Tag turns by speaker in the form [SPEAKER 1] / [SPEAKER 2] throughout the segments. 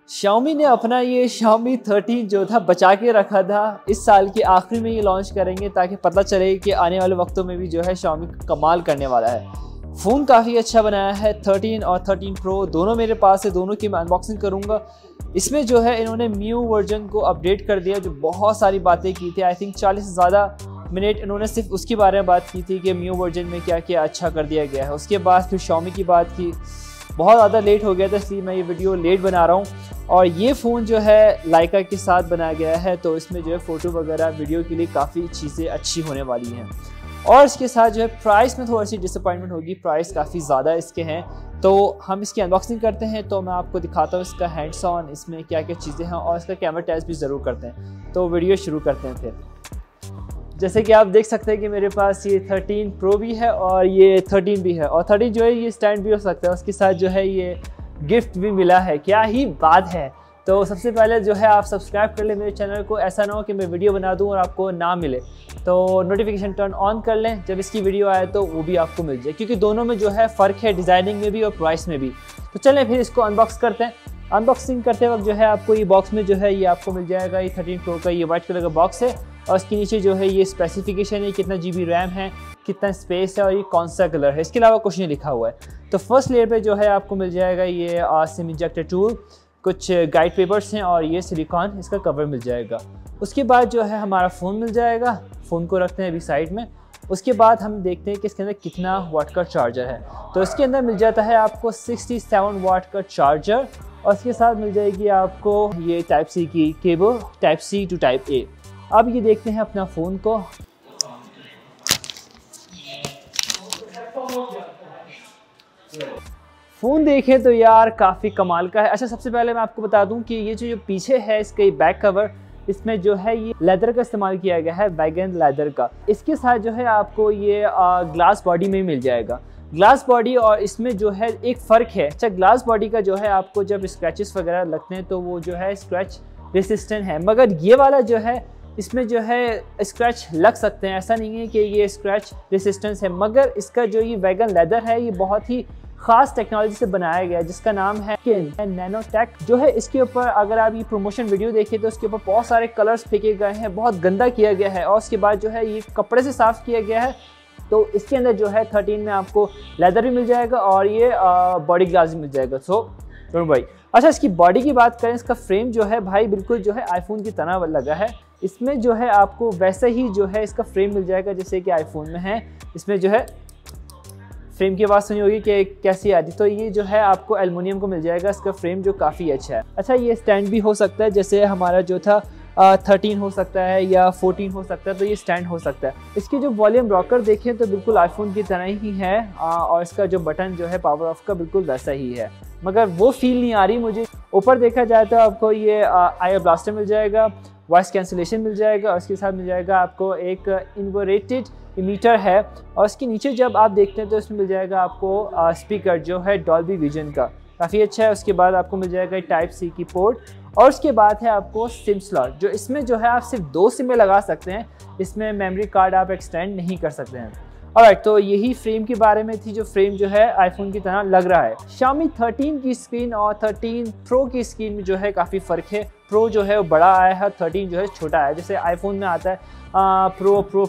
[SPEAKER 1] Xiaomi ने अपना ये Xiaomi 13 जो था बचा के रखा था, इस साल के आखिर में ये लॉन्च करेंगे ताकि पता चले कि आने वाले वक्तों में भी जो है Xiaomi कमाल करने वाला है। फ़ोन काफ़ी अच्छा बनाया है, 13 और 13 Pro दोनों मेरे पास है, दोनों की मैं अनबॉक्सिंग करूँगा। इसमें जो है इन्होंने MIUI वर्जन को अपडेट कर दिया, जो बहुत सारी बातें की थी। आई थिंक 40 से ज़्यादा मिनट इन्होंने सिर्फ उसके बारे में बात की थी कि MIUI वर्जन में क्या क्या अच्छा कर दिया गया है। उसके बाद फिर Xiaomi की बात की, बहुत ज़्यादा लेट हो गया था इसलिए मैं ये वीडियो लेट बना रहा हूँ। और ये फ़ोन जो है लाइका के साथ बनाया गया है, तो इसमें जो है फ़ोटो वगैरह वीडियो के लिए काफ़ी चीज़ें अच्छी होने वाली हैं। और इसके साथ जो है प्राइस में थोड़ी सी डिसअपॉइंटमेंट होगी, प्राइस काफ़ी ज़्यादा इसके हैं। तो हम इसकी अनबॉक्सिंग करते हैं, तो मैं आपको दिखाता हूँ इसका हैंड्स ऑन, इसमें क्या क्या चीज़ें हैं, और इसका कैमरा टेस्ट भी ज़रूर करते हैं। तो वीडियो शुरू करते हैं। फिर जैसे कि आप देख सकते हैं कि मेरे पास ये 13 Pro भी है और ये 13 भी है, और 13 जो है ये स्टैंड भी हो सकता है, उसके साथ जो है ये गिफ्ट भी मिला है। क्या ही बात है। तो सबसे पहले जो है आप सब्सक्राइब कर लें मेरे चैनल को, ऐसा ना हो कि मैं वीडियो बना दूं और आपको ना मिले। तो नोटिफिकेशन टर्न ऑन कर लें, जब इसकी वीडियो आए तो वो भी आपको मिल जाए, क्योंकि दोनों में जो है फ़र्क है, डिज़ाइनिंग में भी और प्राइस में भी। तो चलें फिर इसको अनबॉक्स करते हैं। अनबॉक्सिंग करते वक्त जो है आपको ये बॉक्स में जो है ये आपको मिल जाएगा, ये 13 Pro का ये वाइट कलर का बॉक्स है, और इसके नीचे जो है ये स्पेसिफिकेशन है, कितना GB रैम है, कितना स्पेस है और ये कौन सा कलर है। इसके अलावा कुछ नहीं लिखा हुआ है। तो फर्स्ट लेयर पे जो है आपको मिल जाएगा ये सिम इंजेक्टर टूल, कुछ गाइड पेपर्स हैं और ये सिलिकॉन इसका कवर मिल जाएगा। उसके बाद जो है हमारा फ़ोन मिल जाएगा, फ़ोन को रखते हैं अभी साइड में। उसके बाद हम देखते हैं कि इसके अंदर कितना वाट का चार्जर है। तो इसके अंदर मिल जाता है आपको 67 वाट का चार्जर, और इसके साथ मिल जाएगी आपको ये टाइप सी की cable, type C to type A। अब ये देखते हैं अपना फ़ोन को। फ़ोन देखें तो यार काफ़ी कमाल का है। अच्छा, सबसे पहले मैं आपको बता दूं कि ये जो पीछे है इसका ये बैक कवर, इसमें जो है ये लेदर का इस्तेमाल किया गया है, वैगन लेदर का। इसके साथ जो है आपको ये ग्लास बॉडी में मिल जाएगा, ग्लास बॉडी। और इसमें जो है एक फ़र्क है। अच्छा, ग्लास बॉडी का जो है आपको जब स्क्रैचेस वगैरह लगते हैं तो वो जो है स्क्रैच रेसिस्टेंट है, मगर ये वाला जो है इसमें जो है स्क्रैच लग सकते हैं। ऐसा नहीं है कि ये स्क्रैच रेसिस्टेंस है, मगर इसका जो ये वैगन लेदर है ये बहुत ही ख़ास टेक्नोलॉजी से बनाया गया है, जिसका नाम है नैनोटेक जो है। इसके ऊपर अगर आप ये प्रमोशन वीडियो देखें तो इसके ऊपर बहुत सारे कलर्स फेंके गए हैं, बहुत गंदा किया गया है, और उसके बाद जो है ये कपड़े से साफ़ किया गया है। तो इसके अंदर जो है 13 में आपको लेदर भी मिल जाएगा और ये बॉडी ग्लास भी मिल जाएगा। सो दोनों भाई। अच्छा, इसकी बॉडी की बात करें, इसका फ्रेम जो है भाई बिल्कुल जो है आईफोन की तरह लगा है। इसमें जो है आपको वैसे ही जो है इसका फ्रेम मिल जाएगा जैसे कि आईफोन में है। इसमें जो है फ्रेम की आवाज़ सुनी होगी कि कैसी आ रही, तो ये जो है आपको एल्युमिनियम को मिल जाएगा, इसका फ्रेम जो काफ़ी अच्छा है। अच्छा, ये स्टैंड भी हो सकता है, जैसे हमारा जो था 13 हो सकता है या 14 हो सकता है, तो ये स्टैंड हो सकता है। इसकी जो वॉल्यूम रॉकर देखें तो बिल्कुल आईफोन की तरह ही है, और इसका जो बटन जो है पावर ऑफ का बिल्कुल वैसा ही है, मगर वो फील नहीं आ रही मुझे। ऊपर देखा जाए तो आपको ये आईआर ब्लास्टर मिल जाएगा, वॉइस कैंसिलेशन मिल जाएगा, और इसके साथ मिल जाएगा आपको एक इन्वर्टेड इमीटर है। और इसके नीचे जब आप देखते हैं तो इसमें मिल जाएगा आपको स्पीकर जो है डॉल्बी विजन का, काफ़ी अच्छा है। उसके बाद आपको मिल जाएगा टाइप C की पोर्ट, और उसके बाद है आपको सिम स्लॉट, जो इसमें जो है आप सिर्फ 2 सिमें लगा सकते हैं, इसमें मेमोरी कार्ड आप एक्सटेंड नहीं कर सकते हैं। ऑलराइट, तो यही फ्रेम के बारे में थी, जो फ्रेम जो है आईफोन की तरह लग रहा है। Xiaomi 13 की स्क्रीन और 13 Pro की स्क्रीन में जो है काफ़ी फ़र्क है। Pro जो है वो बड़ा आया है, 13 जो है छोटा है। जैसे आईफोन में आता है Pro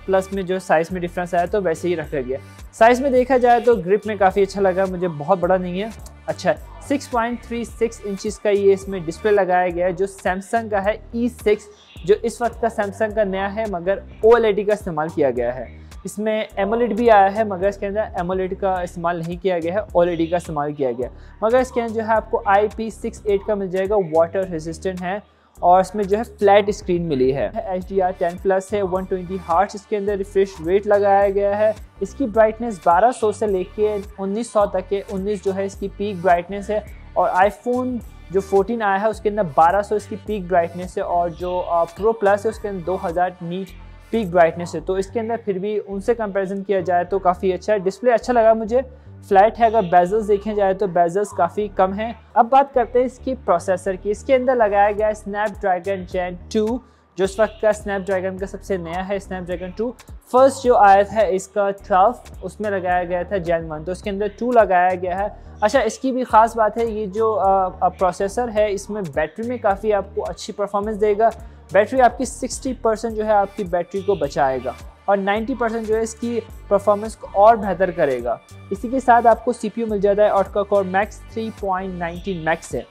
[SPEAKER 1] प्लस में जो साइज़ में डिफरेंस आया, तो वैसे ही रखा गया। साइज़ में देखा जाए तो ग्रिप में काफ़ी अच्छा लगा मुझे, बहुत बड़ा नहीं है, अच्छा है। 6.36 इंचज़ का ये इसमें डिस्प्ले लगाया गया है, जो सैमसंग का है E6, जो इस वक्त का सैमसंग का नया है, मगर OLED का इस्तेमाल किया गया है। इसमें एमोलेड भी आया है, मगर इसके अंदर एमोलेड का इस्तेमाल नहीं किया गया है, OLED का इस्तेमाल किया गया। मगर इसके अंदर जो है आपको IP68 का मिल जाएगा, वाटर रेजिस्टेंट है, और इसमें जो है फ्लैट स्क्रीन मिली है। HDR10+ है, 120 हर्ट्ज इसके अंदर रिफ्रेश रेट लगाया गया है। इसकी ब्राइटनेस 1200 से लेके 1900 तक है, 19 जो है इसकी पीक ब्राइटनेस है। और आईफोन जो 14 आया है उसके अंदर 1200 इसकी पीक ब्राइटनेस है, और जो Pro Plus है उसके अंदर 2000 नीट पीक ब्राइटनेस है। तो इसके अंदर फिर भी उनसे कंपैरिजन किया जाए तो काफ़ी अच्छा है। डिस्प्ले अच्छा लगा मुझे, फ्लैट है। अगर बेजल्स देखे जाए तो बेजल्स काफ़ी कम हैं। अब बात करते हैं इसकी प्रोसेसर की। इसके अंदर लगाया गया है स्नैपड्रैगन Gen 2, जो इस वक्त का स्नैपड्रैगन का सबसे नया है, स्नैपड्रैगन 2। फर्स्ट जो आया था इसका 12 उसमें लगाया गया था Gen 1, तो इसके अंदर 2 लगाया गया है। अच्छा, इसकी भी ख़ास बात है ये जो प्रोसेसर है इसमें बैटरी में काफ़ी आपको अच्छी परफॉर्मेंस देगा। बैटरी आपकी 60% जो है आपकी बैटरी को बचाएगा और 90% जो है इसकी परफॉर्मेंस को और बेहतर करेगा। इसी के साथ आपको CPU मिल जाता है ऑक्टा कोर मैक्स 3.19 मैक्स है।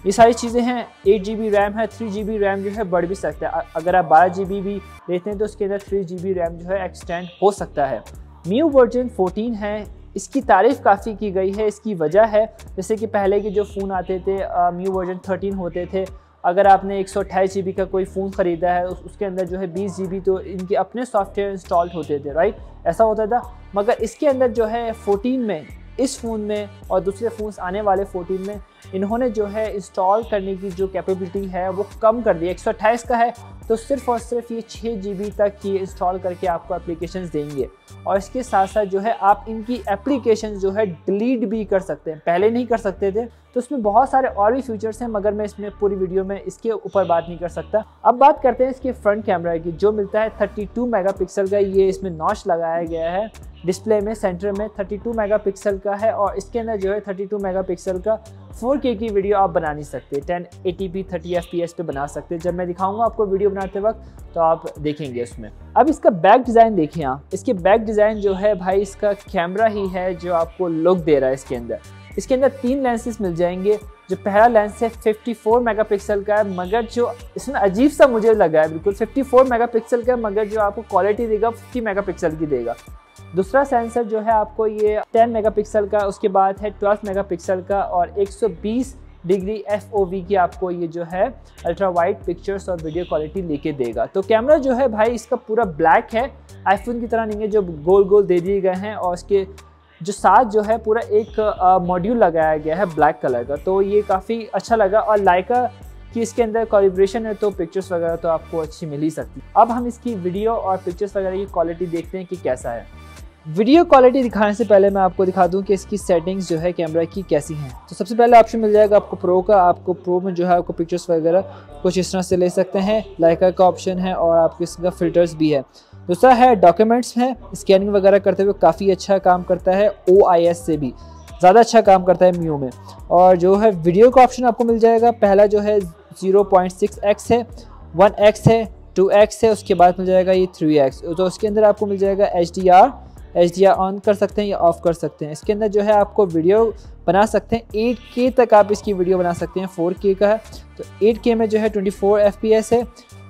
[SPEAKER 1] ये सारी चीज़ें हैं। 8 GB रैम है, 3 GB रैम जो है बढ़ भी सकता है। अगर आप 12 GB भी लेते हैं तो उसके अंदर 3 GB रैम जो है एक्सटेंड हो सकता है। MIUI वर्जन 14 है, इसकी तारीफ़ काफ़ी की गई है। इसकी वजह है जैसे कि पहले के जो फ़ोन आते थे MIUI वर्जन 13 होते थे, अगर आपने 128 GB का कोई फ़ोन ख़रीदा है उसके अंदर जो है 20 GB तो इनके अपने सॉफ्टवेयर इंस्टॉल्ड होते थे, राइट, ऐसा होता था। मगर इसके अंदर जो है 14 में, इस फ़ोन में और दूसरे फ़ोन्स आने वाले 14 में इन्होंने जो है इंस्टॉल करने की जो कैपेबिलिटी है वो कम कर दी। 128 का है तो सिर्फ़ और सिर्फ ये 6 GB तक ये इंस्टॉल करके आपको एप्लीकेशंस देंगे और इसके साथ साथ जो है आप इनकी एप्लीकेशंस जो है डिलीट भी कर सकते हैं, पहले नहीं कर सकते थे। तो इसमें बहुत सारे और भी फीचर्स हैं मगर मैं इसमें पूरी वीडियो में इसके ऊपर बात नहीं कर सकता। अब बात करते हैं इसके फ्रंट कैमरा की, जो मिलता है 32 मेगापिक्सल का। ये इसमें नॉच लगाया गया है डिस्प्ले में, सेंटर में 32 मेगापिक्सल का है और इसके अंदर जो है 32 मेगापिक्सल का 4K की वीडियो आप बना नहीं सकते, 1080p 30 FPS पे बना सकते। जब मैं दिखाऊंगा आपको वीडियो बनाते वक्त तो आप देखेंगे उसमें। अब इसका बैक डिज़ाइन देखिए आप, इसके बैक डिज़ाइन जो है भाई इसका कैमरा ही है जो आपको लुक दे रहा है। इसके अंदर 3 लेंसेज मिल जाएंगे। जो पहला लेंस है 54 मेगापिक्सल का है, मगर जो इसमें अजीब सा मुझे लगा है, बिल्कुल 54 मेगापिक्सल का, मगर जो आपको क्वालिटी देगा 50 मेगापिक्सल की देगा। दूसरा सेंसर जो है आपको ये 10 मेगापिक्सल का, उसके बाद है 12 मेगापिक्सल का और 120 डिग्री FOV की आपको ये जो है अल्ट्रा वाइड पिक्चर्स और वीडियो क्वालिटी लेके देगा। तो कैमरा जो है भाई इसका पूरा ब्लैक है, आईफोन की तरह नहीं है जो गोल गोल दे दिए गए हैं, और इसके जो साथ जो है पूरा एक मॉड्यूल लगाया गया है ब्लैक कलर का, तो ये काफ़ी अच्छा लगा। और लाइका कि इसके अंदर कोलैबोरेशन है तो पिक्चर्स वगैरह तो आपको अच्छी मिल ही सकती है। अब हम इसकी वीडियो और पिक्चर्स वगैरह की क्वालिटी देखते हैं कि कैसा है। वीडियो क्वालिटी दिखाने से पहले मैं आपको दिखा दूं कि इसकी सेटिंग्स जो है कैमरा की कैसी हैं। तो सबसे पहले ऑप्शन मिल जाएगा आपको प्रो का। आपको प्रो में जो है आपको पिक्चर्स वगैरह कुछ इस तरह से ले सकते हैं, लाइका का ऑप्शन है और आपको इसका फ़िल्टर्स भी है। दूसरा है डॉक्यूमेंट्स है, स्कैनिंग वगैरह करते हुए काफ़ी अच्छा काम करता है, OIS से भी ज़्यादा अच्छा काम करता है MIUI में। और जो है वीडियो का ऑप्शन आपको मिल जाएगा, पहला जो है 0.6x है, 1x है, 2x है, उसके बाद मिल जाएगा ये 3x। तो उसके अंदर आपको मिल जाएगा HDR ऑन कर सकते हैं या ऑफ़ कर सकते हैं। इसके अंदर जो है आपको वीडियो बना सकते हैं 8K तक आप इसकी वीडियो बना सकते हैं, 4K का है तो 8K में जो है 24 FPS है,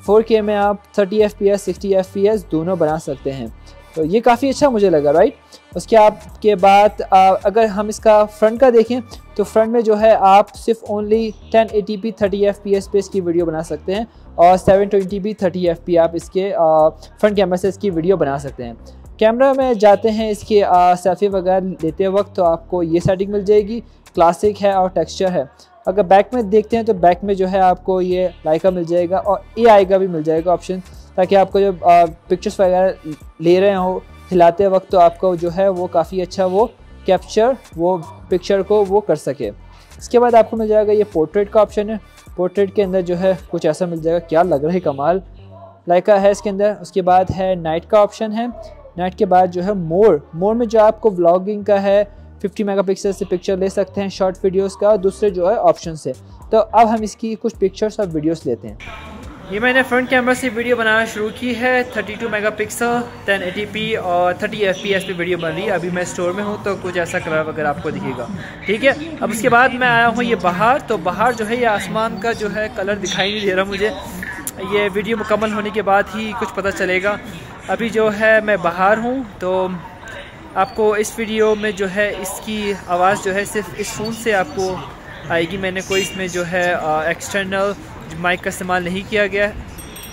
[SPEAKER 1] 4K में आप 30 FPS 60 FPS दोनों बना सकते हैं। तो ये काफ़ी अच्छा मुझे लगा, राइट। उसके बाद अगर हम इसका फ्रंट का देखें तो फ्रंट में जो है आप सिर्फ ओनली 1080p 30 FPS पे इसकी वीडियो बना सकते हैं और 720p 30 FPS आप इसके फ्रंट कैमरा से इसकी वीडियो बना सकते हैं। कैमरा में जाते हैं इसके सेल्फी वगैरह लेते वक्त तो आपको ये सेटिंग मिल जाएगी, क्लासिक है और टेक्सचर है। अगर बैक में देखते हैं तो बैक में जो है आपको ये लाइका मिल जाएगा और AI का भी मिल जाएगा ऑप्शन, ताकि आपको जब पिक्चर्स वगैरह ले रहे हो हिलाते वक्त तो आपको जो है वो काफ़ी अच्छा वो कैप्चर वो पिक्चर को वो कर सके। इसके बाद आपको मिल जाएगा ये पोर्ट्रेट का ऑप्शन है। पोर्ट्रेट के अंदर जो है कुछ ऐसा मिल जाएगा, क्या लग रहा है कमाल, लाइका है इसके अंदर। उसके बाद है नाइट का ऑप्शन है। नाइट के बाद जो है मोर में जो आपको व्लॉगिंग का है, 50 मेगापिक्सल से पिक्चर ले सकते हैं, शॉर्ट वीडियोस का, दूसरे जो है ऑप्शन से। तो अब हम इसकी कुछ पिक्चर्स और वीडियोस लेते हैं। ये मैंने फ्रंट कैमरा से वीडियो बनाना शुरू की है, 32 मेगापिक्सल 1080p और 30 FPS पे वीडियो बन रही है। अभी मैं स्टोर में हूँ तो कुछ ऐसा कलर वगैरह आपको दिखेगा, ठीक है। अब उसके बाद मैं आया हूँ ये बाहर, तो बाहर जो है ये आसमान का जो है कलर दिखाई नहीं दे रहा मुझे, ये वीडियो मुकम्मल होने के बाद ही कुछ पता चलेगा। अभी जो है मैं बाहर हूँ तो आपको इस वीडियो में जो है इसकी आवाज़ जो है सिर्फ इस फ़ोन से आपको आएगी। मैंने कोई इसमें जो है एक्सटर्नल माइक का इस्तेमाल नहीं किया गया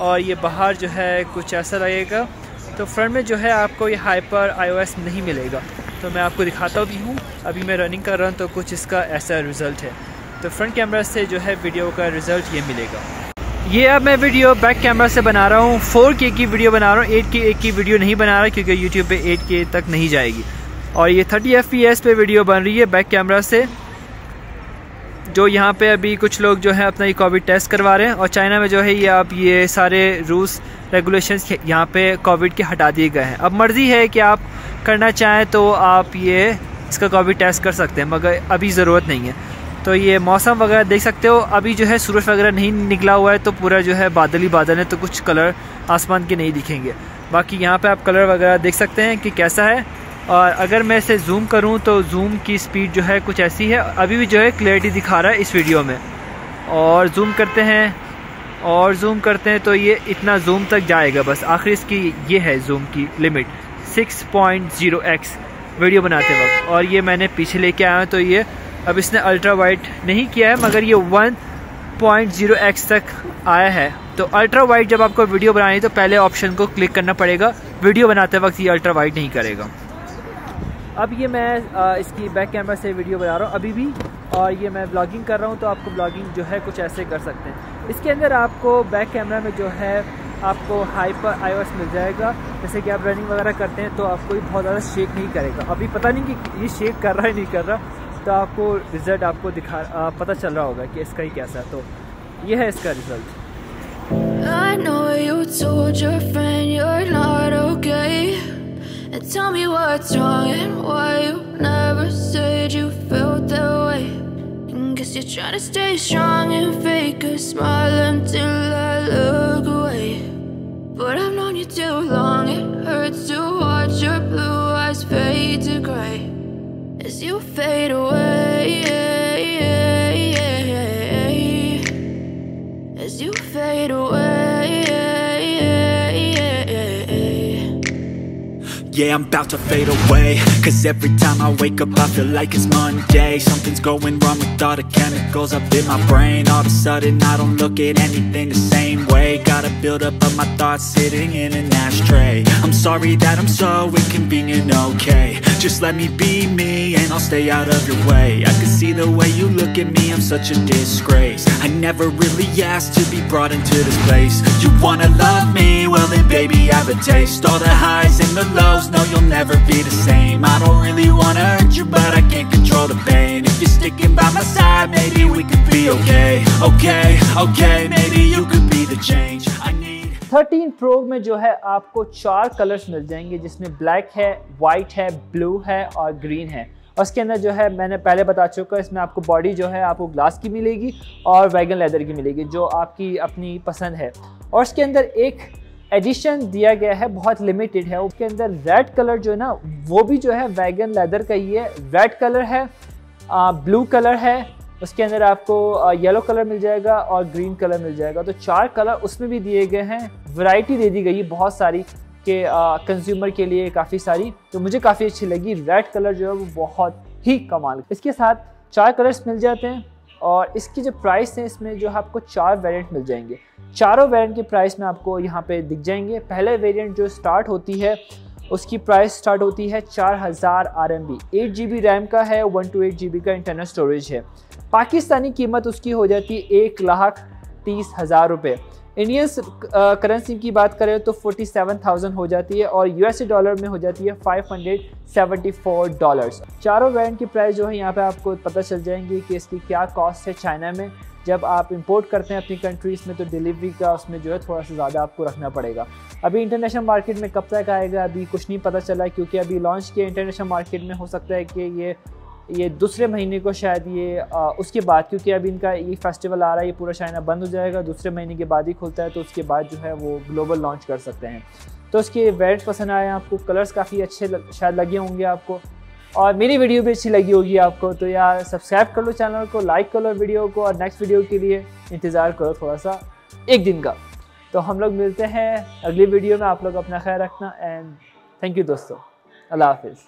[SPEAKER 1] और ये बाहर जो है कुछ ऐसा लगेगा। तो फ्रंट में जो है आपको ये हाइपर iOS नहीं मिलेगा, तो मैं आपको दिखाता भी हूँ। अभी मैं रनिंग कर रहा हूँ तो कुछ इसका ऐसा रिज़ल्ट है। तो फ्रंट कैमरा से जो है वीडियो का रिज़ल्ट ये मिलेगा। ये अब मैं वीडियो बैक कैमरा से बना रहा हूँ, 4K की वीडियो बना रहा हूँ, 8K की वीडियो नहीं बना रहा क्योंकि YouTube पे 8K तक नहीं जाएगी। और ये 30 FPS पे वीडियो बन रही है बैक कैमरा से। जो यहाँ पे अभी कुछ लोग जो है अपना ये कोविड टेस्ट करवा रहे हैं, और चाइना में जो है ये आप ये सारे रूल्स रेगुलेशंस यहाँ पे कोविड के हटा दिए गए हैं। अब मर्ज़ी है कि आप करना चाहें तो आप ये इसका कोविड टेस्ट कर सकते हैं, मगर अभी ज़रूरत नहीं है। तो ये मौसम वगैरह देख सकते हो, अभी जो है सूरज वगैरह नहीं निकला हुआ है, तो पूरा जो है बादल ही बादल है, तो कुछ कलर आसमान के नहीं दिखेंगे। बाकी यहाँ पे आप कलर वगैरह देख सकते हैं कि कैसा है। और अगर मैं इसे जूम करूँ तो जूम की स्पीड जो है कुछ ऐसी है, अभी भी जो है क्लियरिटी दिखा रहा है इस वीडियो में। और जूम करते हैं और जूम करते हैं तो ये इतना जूम तक जाएगा बस। आखिर इसकी ये है जूम की लिमिट 6.0x वीडियो बनाते वक्त। और ये मैंने पीछे लेके आया हूँ, तो ये अब इसने अल्ट्रा वाइड नहीं किया है, मगर ये 1.0x तक आया है। तो अल्ट्रा वाइड जब आपको वीडियो बनानी है तो पहले ऑप्शन को क्लिक करना पड़ेगा, वीडियो बनाते वक्त ये अल्ट्रा वाइड नहीं करेगा। अब ये मैं इसकी बैक कैमरा से वीडियो बना रहा हूँ अभी भी, और ये मैं ब्लॉगिंग कर रहा हूँ, तो आपको ब्लॉगिंग जो है कुछ ऐसे कर सकते हैं। इसके अंदर आपको बैक कैमरा में जो है आपको हाइपर iOS मिल जाएगा। जैसे कि आप रनिंग वगैरह करते हैं तो आपको ये बहुत ज़्यादा शेक नहीं करेगा। अभी पता नहीं कि ये शेक कर रहा है नहीं कर रहा, तो आपको रिज़ल्ट आपको पता चल रहा होगा कि इसका ही कैसा है। तो ये है इसका result.
[SPEAKER 2] I know you told your friend you're not okay, and tell me what's wrong and why you never said you felt that way. And guess you're trying to stay strong and fake a smile until I look away. But I've known you too long, it hurts to watch your blue eyes fade to gray as you fade away, as you fade away.
[SPEAKER 3] Yeah, I'm about to fade away, 'cause every time I wake up I feel like it's Monday. Something's going wrong with all the chemicals up in my brain. All of a sudden I don't look at anything the same way. Gotta build up of my thoughts sitting in an ashtray. I'm sorry that I'm so inconvenient, okay? Just let me be me and I'll stay out of your way. I can see the way you look at me, I'm such a disgrace. I never really asked to be brought into this place. You wanna love me? Well then baby I have a taste. All the highs and the lows, no you'll never be the same. I don't really wanna hurt you but I can't control the pain. If you're sticking by my side maybe we could be okay. Okay, maybe you could be the change I need.
[SPEAKER 1] 13 Pro में जो है आपको 4 colours मिल जाएंगे, जिसमें black है, white है, blue है और ग्रीन है। और इसके अंदर जो है मैंने पहले बता चुका, इसमें आपको बॉडी जो है आपको ग्लास की मिलेगी और वैगन लेदर की मिलेगी, जो आपकी अपनी पसंद है। और इसके अंदर एक एडिशन दिया गया है, बहुत लिमिटेड है। उसके अंदर रेड कलर जो है ना, वो भी जो है वैगन लेदर का ही है। रेड कलर है, ब्लू कलर है, उसके अंदर आपको येलो कलर मिल जाएगा और ग्रीन कलर मिल जाएगा। तो 4 कलर उसमें भी दिए गए हैं, वैरायटी दे दी गई है बहुत सारी के कंज्यूमर के लिए काफ़ी सारी। तो मुझे काफ़ी अच्छी लगी। रेड कलर जो है वो बहुत ही कमाल। इसके साथ 4 कलर्स मिल जाते हैं, और इसकी जो प्राइस है इसमें जो है आपको 4 वेरिएंट मिल जाएंगे। चारों वेरिएंट की प्राइस में आपको यहाँ पे दिख जाएंगे। पहले वेरिएंट जो स्टार्ट होती है उसकी प्राइस स्टार्ट होती है 4000 RMB, 8 GB रैम का है, 128 GB का इंटरनल स्टोरेज है। पाकिस्तानी कीमत उसकी हो जाती है 1,30,000 रुपये। इंडियन करेंसी की बात करें तो 47,000 हो जाती है, और यूएसए डॉलर में हो जाती है $574। चारों वेरिएंट की प्राइस जो है यहाँ पे आपको पता चल जाएंगी कि इसकी क्या कॉस्ट है चाइना में। जब आप इंपोर्ट करते हैं अपनी कंट्रीज़ में तो डिलीवरी का उसमें जो है थोड़ा सा ज़्यादा आपको रखना पड़ेगा। अभी इंटरनेशनल मार्केट में कब तक आएगा अभी कुछ नहीं पता चला, क्योंकि अभी लॉन्च किया इंटरनेशनल मार्केट में। हो सकता है कि ये दूसरे महीने को शायद ये उसके बाद, क्योंकि अभी इनका ये फेस्टिवल आ रहा है, ये पूरा चाइना बंद हो जाएगा, दूसरे महीने के बाद ही खुलता है, तो उसके बाद जो है वो ग्लोबल लॉन्च कर सकते हैं। तो उसके वेरिएंट पसंद आए आपको, कलर्स काफ़ी अच्छे शायद लगे होंगे आपको, और मेरी वीडियो भी अच्छी लगी होगी आपको। तो यार सब्सक्राइब कर लो चैनल को, लाइक कर लो वीडियो को, और नेक्स्ट वीडियो के लिए इंतज़ार करो थोड़ा सा, एक दिन का। तो हम लोग मिलते हैं अगली वीडियो में। आप लोग अपना ख्याल रखना, एंड थैंक यू दोस्तों। अल्लाह हाफिज़।